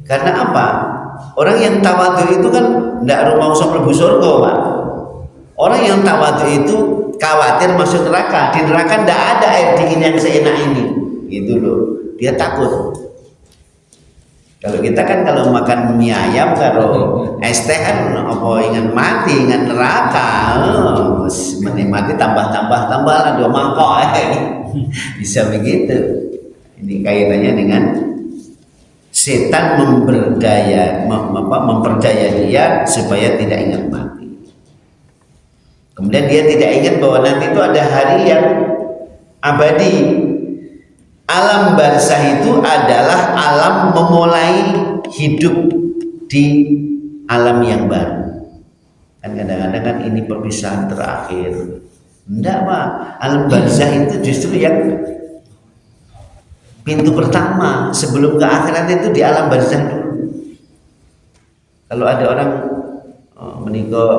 Karena apa? Orang yang tawadhu itu kan tidak mau mlebu surga, Pak. Orang yang tawadhu itu khawatir masuk neraka. Di neraka tidak ada air dingin yang seenak ini, gitu loh. Dia takut. Kalau kita kan kalau makan mie ayam, kalau es teh kan apa ingat mati, ingat neraka, menikmati tambah lah 2 mangkok, bisa begitu. Ini kaitannya dengan setan memperdaya dia supaya tidak ingat mati. Kemudian dia tidak ingat bahwa nanti itu ada hari yang abadi. Alam barzah itu adalah alam memulai hidup di alam yang baru. Kan kadang-kadang kan ini perpisahan terakhir. Enggak, Pak. Alam barzah itu justru yang pintu pertama sebelum ke akhirat, itu di alam barzah dulu. Kalau ada orang menikah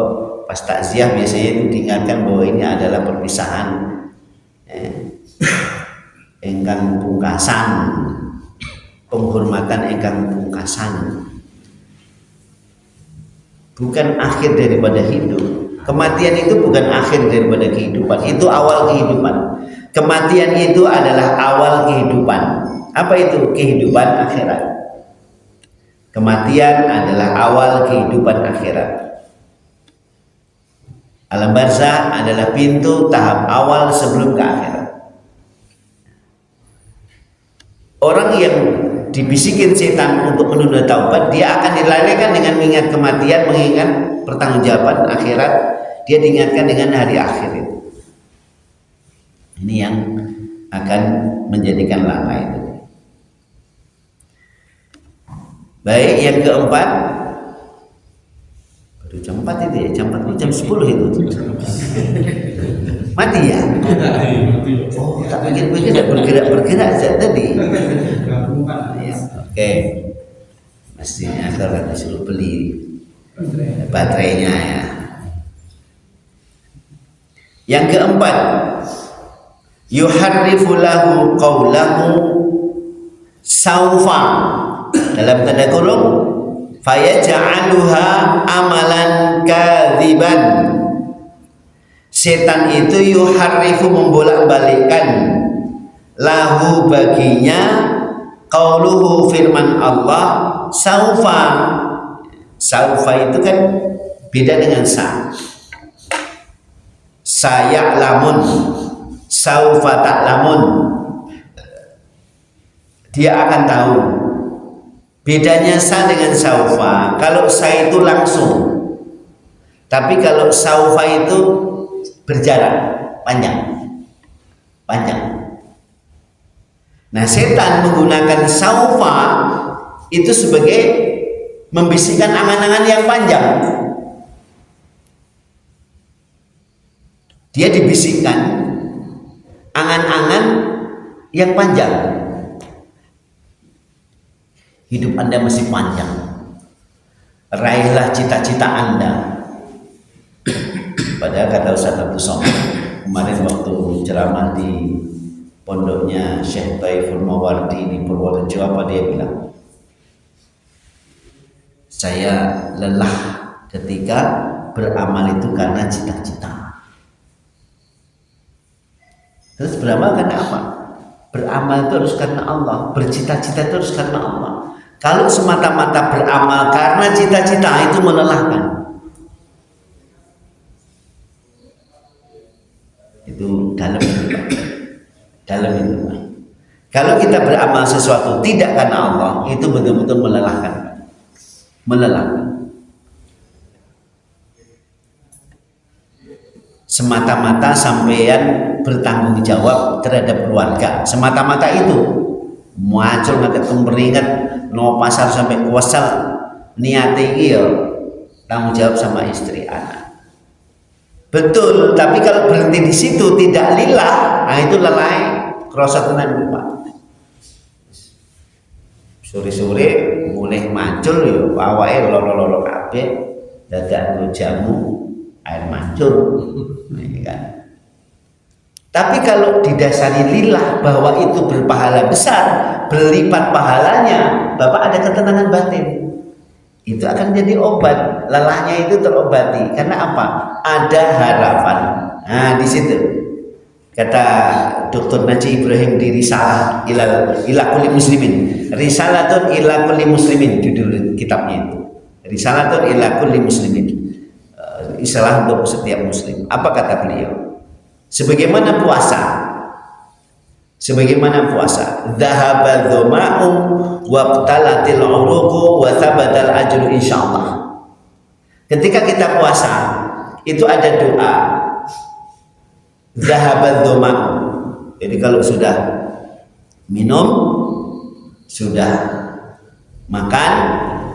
pas takziah, biasanya itu diingatkan bahwa ini adalah perpisahan engkang pungkasan, penghormatan engkang pungkasan, bukan akhir daripada hidup. Kematian itu bukan akhir daripada kehidupan, itu awal kehidupan. Kematian itu adalah awal kehidupan. Apa itu? Kehidupan akhirat. Kematian adalah awal kehidupan akhirat. Alam barzah adalah pintu tahap awal sebelum ke akhirat. Orang yang dibisikin setan untuk menunda taubat, dia akan dilalaikan dengan mengingat kematian, mengingat pertanggungjawaban akhirat. Dia diingatkan dengan hari akhir itu. Ini yang akan menjadikan lalai itu. Baik, yang keempat, baru jam 4 itu ya, jam 4 itu jam 10 itu. Mati ya? Oh, tak pikir-pikir tidak bergerak saja tadi. Ya, oke. Mestinya kalau disuruh beli baterainya ya. Yang keempat, yuharrifu lahu qawlahu saufa, dalam tanda kurung, fayaj'aluha amalan kadziban. Setan itu yuharrifu, membolak-balikkan, lahu baginya, qauluhu, firman Allah, saufa. Saufa itu kan beda dengan saya lamun, saufa ta'lamun. Dia akan tahu. Bedanya sa dengan saufa. Kalau sa itu langsung, tapi kalau saufa itu berjarak, panjang. Nah, setan menggunakan saufa itu sebagai membisikkan angan-angan yang panjang. Dia dibisikkan angan-angan yang panjang. Hidup Anda masih panjang. Raihlah cita-cita Anda. Padahal kata Ustaz Abdul Somad kemarin waktu ceramah di pondoknya Syekh Taiful Mawardi di Purworejo, apa dia bilang? Saya lelah ketika beramal itu karena cita-cita. Terus beramal karena apa? Beramal itu harus karena Allah, bercita-cita itu harus karena Allah. Kalau semata-mata beramal karena cita-cita itu melelahkan. Itu dalam itu, Pak. Dalam itu, Pak. Kalau kita beramal sesuatu tidak karena Allah, itu betul-betul melelahkan. Melelahkan. Semata-mata sampean bertanggung jawab terhadap keluarga. Semata-mata itu muncul ngatek kemeringat no pasar sampai kuasal niat iki tanggung jawab sama istri anak. Betul, tapi kalau berhenti di situ tidak lillah, nah itu lelai kerasa tenan Pak. Sore-sore mulai mancul ya awake loro-loro kabeh dadak jamu air mancur. Kan? Tapi kalau didasari lillah bahwa itu berpahala besar, berlipat pahalanya, Bapak ada ketenangan batin. Itu akan jadi obat, lelahnya itu terobati. Karena apa? Ada harapan. Nah, di situ kata Dr. Najib Ibrahim di Risalah ila kulli muslimin. Risalatun ila kulli muslimin judul kitabnya itu. Risalatun ila kulli muslimin. Risalah untuk setiap muslim. Apa kata beliau? Sebagaimana puasa, dhahaba dhoma'u wabtalatil uruqu wa thabatal ajru insyaallah. Ketika kita puasa, itu ada doa dhahaba dhoma'u. Jadi kalau sudah minum, sudah makan,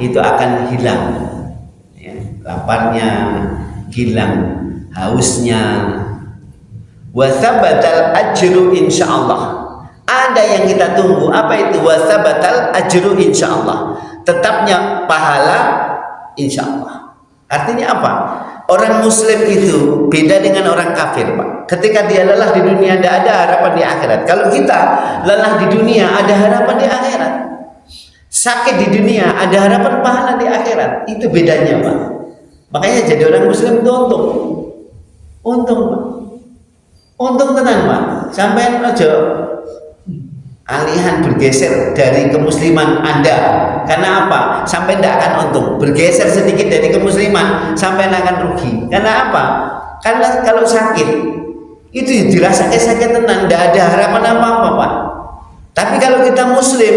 itu akan hilang ya, laparnya hilang, hausnya. Wasabatal ajru insyaallah. Ada yang kita tunggu, apa itu wasabatal ajru insyaallah? Tetapnya pahala insyaallah. Artinya apa? Orang muslim itu beda dengan orang kafir, Pak. Ketika dia lelah di dunia tidak ada harapan di akhirat. Kalau kita lelah di dunia ada harapan di akhirat. Sakit di dunia ada harapan pahala di akhirat. Itu bedanya, Pak. Makanya jadi orang muslim itu untung, Pak. Untung tenan, Pak. Sampai aja alihan bergeser dari kemusliman Anda. Karena apa? Sampai tidak akan untung. Bergeser sedikit dari kemusliman sampai akan rugi. Karena apa? Karena kalau sakit itu dirasakan sakit tenan, tidak ada harapan apa-apa, Pak. Tapi kalau kita muslim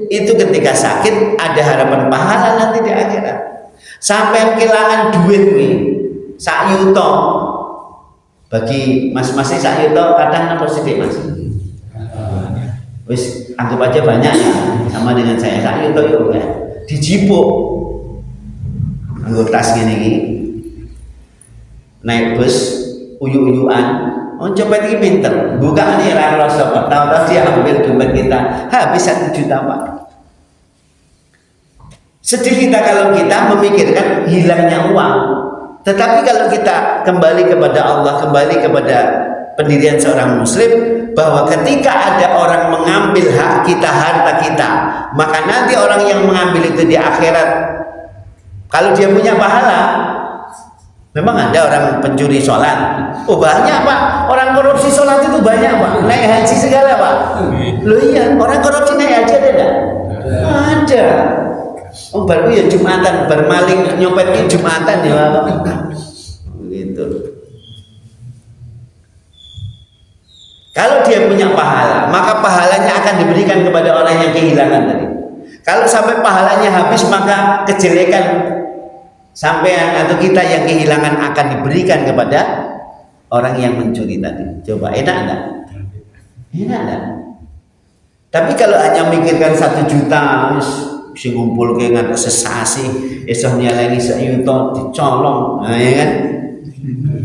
itu ketika sakit ada harapan pahala nanti di akhirat. Sampai kehilangan duit nih, sak yuto. Bagi mas-masnya sak yuto kadang apa sih Mas? Wis anggap aja banyak ya, sama dengan saya sak yuto itu ya. Dijipuk anggap tas gini naik bus uyu-uyuan. Oh copet ini pinter, bukaan nih rasa Pak. Tahu-tahu dia ambil dompet kita, habis 1 juta Pak. Sedih kita kalau kita memikirkan hilangnya uang. Tetapi kalau kita kembali kepada Allah, kembali kepada pendirian seorang muslim, bahwa ketika ada orang mengambil hak kita, harta kita, maka nanti orang yang mengambil itu di akhirat, kalau dia punya pahala, memang ada orang pencuri sholat. Oh banyak Pak, orang korupsi sholat itu banyak Pak, naik haji segala Pak. Loh iya, orang korupsi naik haji ada enggak? Ada. Oh baru ya Jumatan, bermaling nyopetnya Jumatan ya begitu. Kalau dia punya pahala, maka pahalanya akan diberikan kepada orang yang kehilangan tadi. Kalau sampai pahalanya habis, maka kejelekan sampean atau kita yang kehilangan akan diberikan kepada orang yang mencuri tadi. Coba enak enggak? Enak enggak? Tapi kalau hanya mikirkan 1 juta sing ngumpul ke nganti sesasi esok nyaleni sak yuto dicolong, nah ya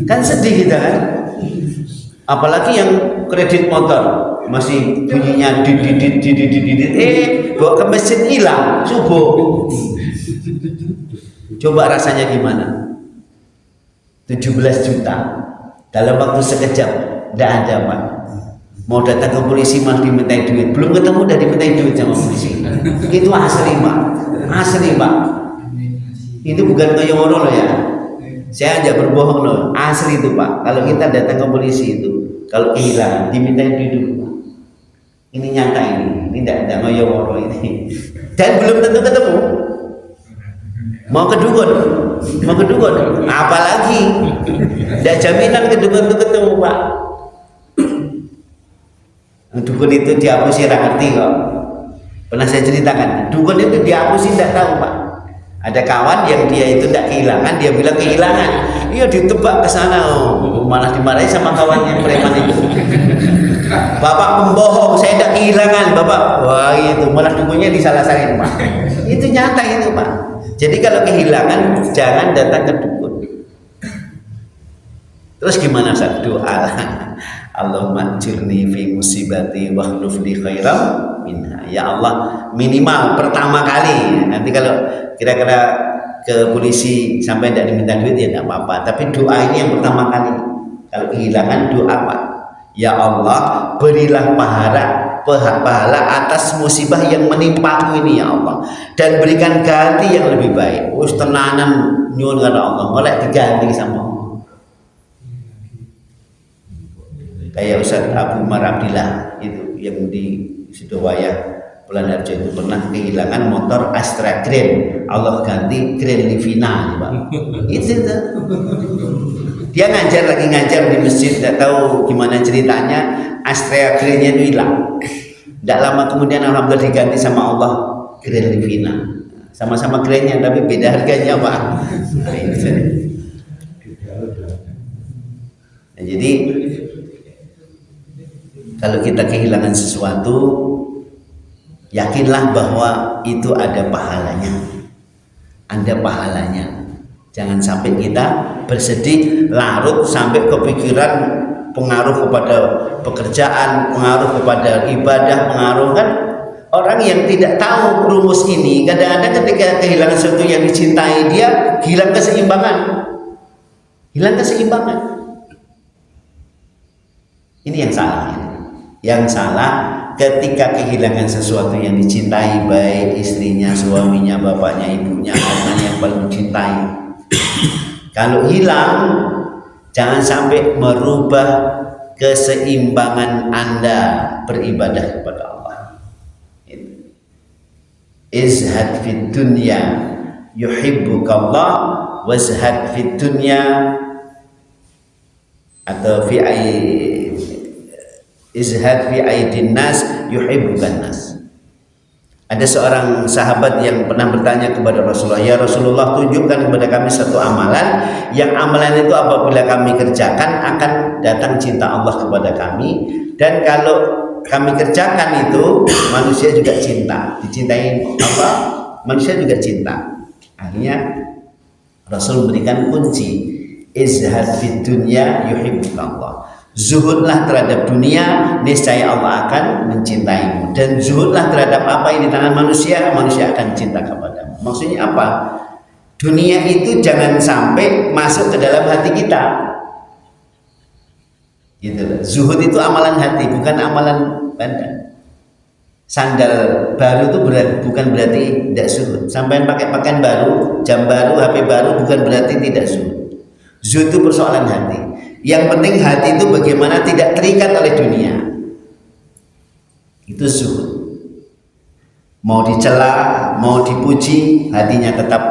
kan sedih kita kan, apalagi yang kredit motor masih bunyinya bawa ke masjid hilang subuh. Coba rasanya gimana? 17 juta dalam waktu sekejap, tidak ada Pak. Mau datang ke polisi malah dimintai duit, belum ketemu udah dimintai duit sama polisi. Itu asli Pak, asli Pak. Itu bukan ngeyong loh ya. Saya aja berbohong loh, asli itu Pak. Kalau kita datang ke polisi itu, kalau kehilangan dimintai duit dulu Pak. Ini nyata ini tidak ngeyong ini. Dan belum tentu ketemu. Mau kedukun, apalagi tidak jaminan kedukun itu ketemu Pak. Dukun itu dihapusi ngerti kok. Pernah saya ceritakan, dukun itu dihapusi tidak tahu Pak. Ada kawan yang dia itu tidak kehilangan, dia bilang kehilangan, iya ditebak ke sana, malah dimarahi sama kawan yang preman itu. Bapak pembohong, saya tidak kehilangan Bapak. Wah itu malah dukunnya disalah-salahin Pak. Itu nyata itu Pak. Jadi kalau kehilangan jangan datang ke dukun. Terus gimana saat doa? Allahumma ajirni fi musibati wa akhlif li khairam minha. Ya Allah, minimal pertama kali. Nanti kalau kira-kira ke polisi sampai tidak diminta duit ya tidak apa-apa. Tapi doa ini yang pertama kali. Kalau kehilangan doa Pak. Ya Allah, berilah pahala atas musibah yang menimpaku ini ya Allah, dan berikan ganti yang lebih baik. Tenanan nyuwun karo Allah, mulai diganti sama Allah. Kayak Ustaz Abu Umar Abdillah itu yang di Sidowaya Bulanharjo itu pernah kehilangan motor Astra Grand, Allah ganti Grand Livina Pak. Itu dia lagi ngajar di masjid, tidak tahu gimana ceritanya, Astra Grand-nya itu hilang. Tidak lama kemudian alhamdulillah diganti sama Allah Grand Livina. Sama-sama Grand-nya tapi beda harganya Pak. Nah, jadi kalau kita kehilangan sesuatu, yakinlah bahwa itu ada pahalanya. Ada pahalanya. Jangan sampai kita bersedih larut sampai kepikiran pengaruh kepada pekerjaan, pengaruh kepada ibadah, pengaruh kan. Orang yang tidak tahu rumus ini kadang-kadang ketika kehilangan sesuatu yang dicintai dia hilang keseimbangan. Hilang keseimbangan. Ini yang salah. Yang salah ketika kehilangan sesuatu yang dicintai, baik istrinya, suaminya, bapaknya, ibunya, anaknya yang paling dicintai. Kalau hilang, jangan sampai merubah keseimbangan Anda beribadah kepada Allah. Izhad fid dunya yuhibbukallah wazhad fid dunya, atau fi izhad fi aidin nas yuhibbukan nas. Ada seorang sahabat yang pernah bertanya kepada Rasulullah, ya Rasulullah, tunjukkan kepada kami satu amalan yang amalan itu apabila kami kerjakan akan datang cinta Allah kepada kami, dan kalau kami kerjakan itu manusia juga cinta, dicintai Allah, manusia juga cinta. Akhirnya Rasul memberikan kunci, izhad fid dunya yuhibbukallah. Zuhudlah terhadap dunia, niscaya Allah akan mencintaimu. Dan zuhudlah terhadap apa yang di tangan manusia, manusia akan cinta kepadamu. Maksudnya apa? Dunia itu jangan sampai masuk ke dalam hati kita. Gitu. Zuhud itu amalan hati, bukan amalan badan. Sandal baru itu bukan berarti tidak zuhud. Sampai pakai pakaian baru, jam baru, HP baru, bukan berarti tidak zuhud. Zuhud itu persoalan hati. Yang penting hati itu bagaimana tidak terikat oleh dunia. Itu zuhud. Mau dicela, mau dipuji, hatinya tetap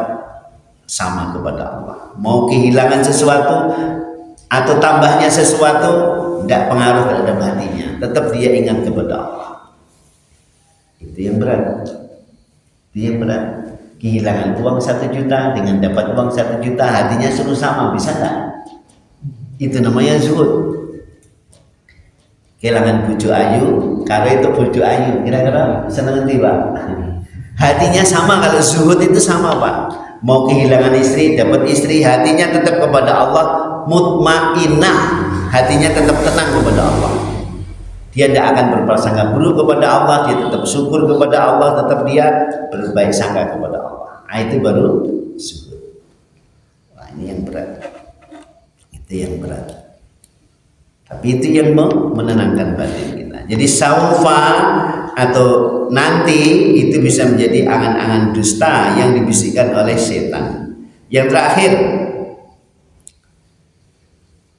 sama kepada Allah. Mau kehilangan sesuatu atau tambahnya sesuatu, tidak pengaruh terhadap hatinya. Tetap dia ingat kepada Allah. Itu yang berat. Itu yang berat. Kehilangan uang 1 juta dengan dapat uang 1 juta, hatinya suruh sama, bisa nggak? Itu namanya zuhud. Kehilangan bojo ayu, karo itu bojo ayu, kira-kira seneng nanti Pak. Hatinya sama, kalau zuhud itu sama Pak. Mau kehilangan istri, dapat istri, hatinya tetap kepada Allah, mutmainnah, hatinya tetap tenang kepada Allah. Dia tidak akan berprasangka buruk kepada Allah, dia tetap syukur kepada Allah, tetap dia berbaik sangka kepada Allah. Nah, itu baru syukur. Wah, ini yang berat. Itu yang berat. Tapi itu yang menenangkan batin kita. Jadi saufa atau nanti itu bisa menjadi angan-angan dusta yang dibisikkan oleh setan. Yang terakhir,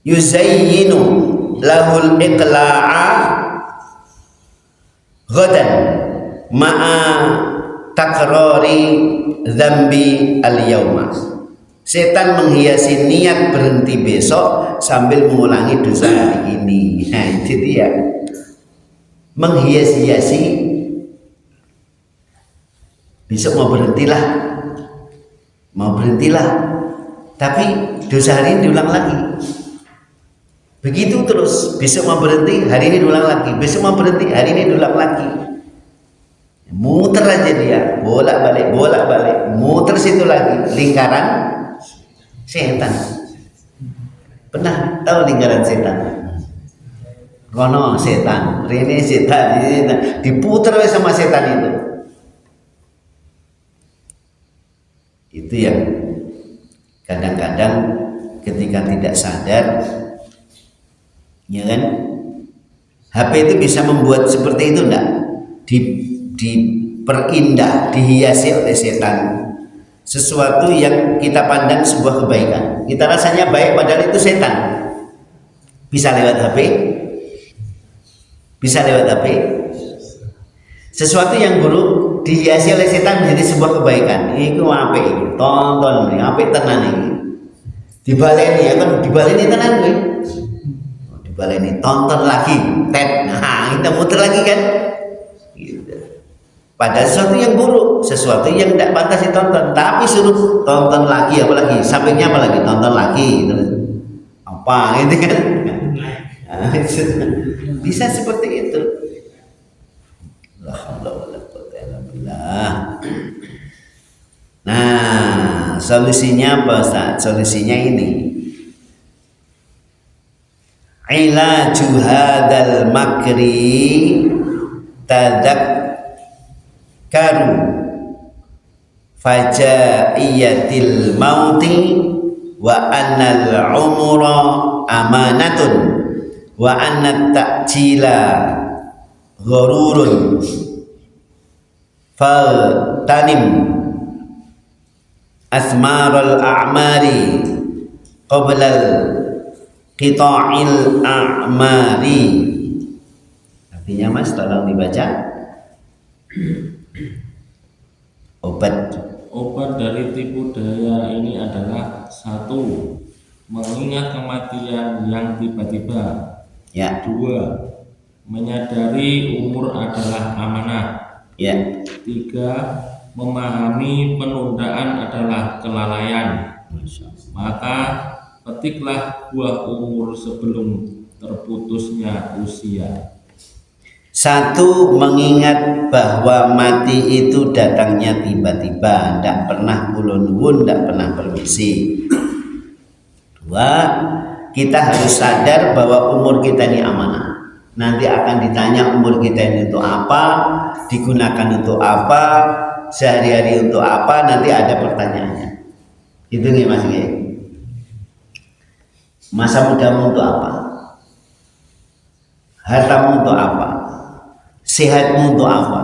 yuzayyinu lahul iqla'a ghadan ma'a takrari dzambi al-yauma. Setan menghiasi niat berhenti besok sambil mengulangi dosa hari ini. Nah, itu dia. Menghias-hiasi besok mau berhentilah, tapi dosa hari ini diulang lagi. Begitu terus, besok mau berhenti, hari ini diulang lagi, besok mau berhenti, hari ini diulang lagi. Muter aja dia, bolak-balik, muter situ lagi, lingkaran setan. Pernah tahu lingkaran setan? Kono setan, rene setan, diputer sama setan itu. Itu yang kadang-kadang ketika tidak sadar, ya kan, HP itu bisa membuat seperti itu enggak? Diperindah, dihiasi oleh setan. Sesuatu yang kita pandang sebuah kebaikan, kita rasanya baik padahal itu setan. Bisa lewat HP, sesuatu yang buruk dihiasi oleh setan menjadi sebuah kebaikan. Itu apa ini? Tonton nih, apa tenan ini? Dibaleni ya kan, dibaleni tenan gue. Dibaleni, tonton lagi, tet. Nah, kita muter lagi kan? Gitu. Pada sesuatu yang buruk, sesuatu yang tidak pantas ditonton, tapi suruh tonton lagi, apalagi sampingnya apalagi tonton lagi, apa gitu kan? Bisa seperti itu. Nah, solusinya apa Ustaz? Solusinya ini. Ilaju hadzal makri tadzakkaru fajaiyatil mauti wa annal umra amanatun wa annat ta'jila ghururun faltanim asmarul a'mari qoblal qita'il a'mari. Artinya Mas, tolong dibaca. Obat dari tipu daya ini adalah: 1. Mengingat kematian yang tiba-tiba. Ya. 2. Menyadari umur adalah amanah. Ya. 3. Memahami penundaan adalah kelalaian. Maka petiklah buah umur sebelum terputusnya usia. 1. Mengingat bahwa mati itu datangnya tiba-tiba, tidak pernah ulun-ulun, tidak pernah permisi. 2. Kita harus sadar bahwa umur kita ini amanah. Nanti akan ditanya umur kita ini untuk apa, digunakan untuk apa, sehari-hari untuk apa, nanti ada pertanyaannya. Itu nih Mas. Masa mudamu untuk apa? Hartamu untuk apa? Sehatmu untuk apa?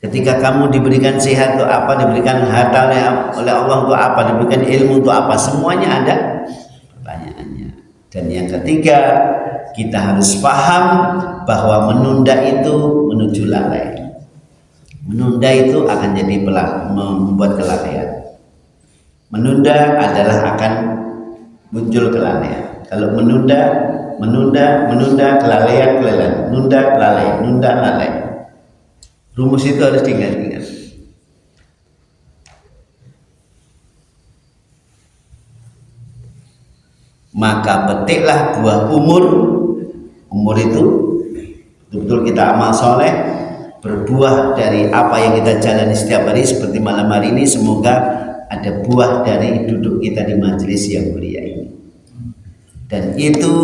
Ketika kamu diberikan sehat untuk apa, diberikan harta oleh Allah untuk apa, diberikan ilmu untuk apa, semuanya ada pertanyaannya. Dan yang ketiga, kita harus paham bahwa menunda itu menuju lalai. Menunda itu akan jadi membuat kelalaian. Menunda adalah akan muncul kelalaian. Kalau menunda, kelalaian, nunda, lalai. Rumus itu harus diingat-ingat. Maka petiklah buah umur. Umur itu betul-betul kita amal soleh, berbuah dari apa yang kita jalani setiap hari. Seperti malam hari ini, semoga ada buah dari duduk kita di majelis yang mulia ini. Dan itu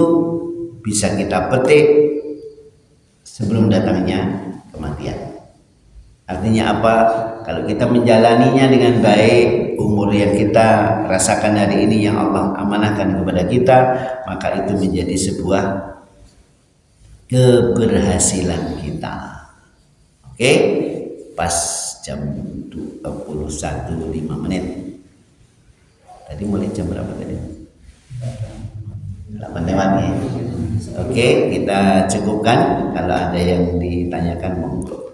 bisa kita petik sebelum datangnya kematian. Artinya apa? Kalau kita menjalaninya dengan baik, umur yang kita rasakan hari ini yang Allah amanahkan kepada kita, maka itu menjadi sebuah keberhasilan kita. Oke, pas jam 21.05. Tadi mulai jam berapa tadi? 8 lewat ya. Oke, kita cukupkan. Kalau ada yang ditanyakan monggo.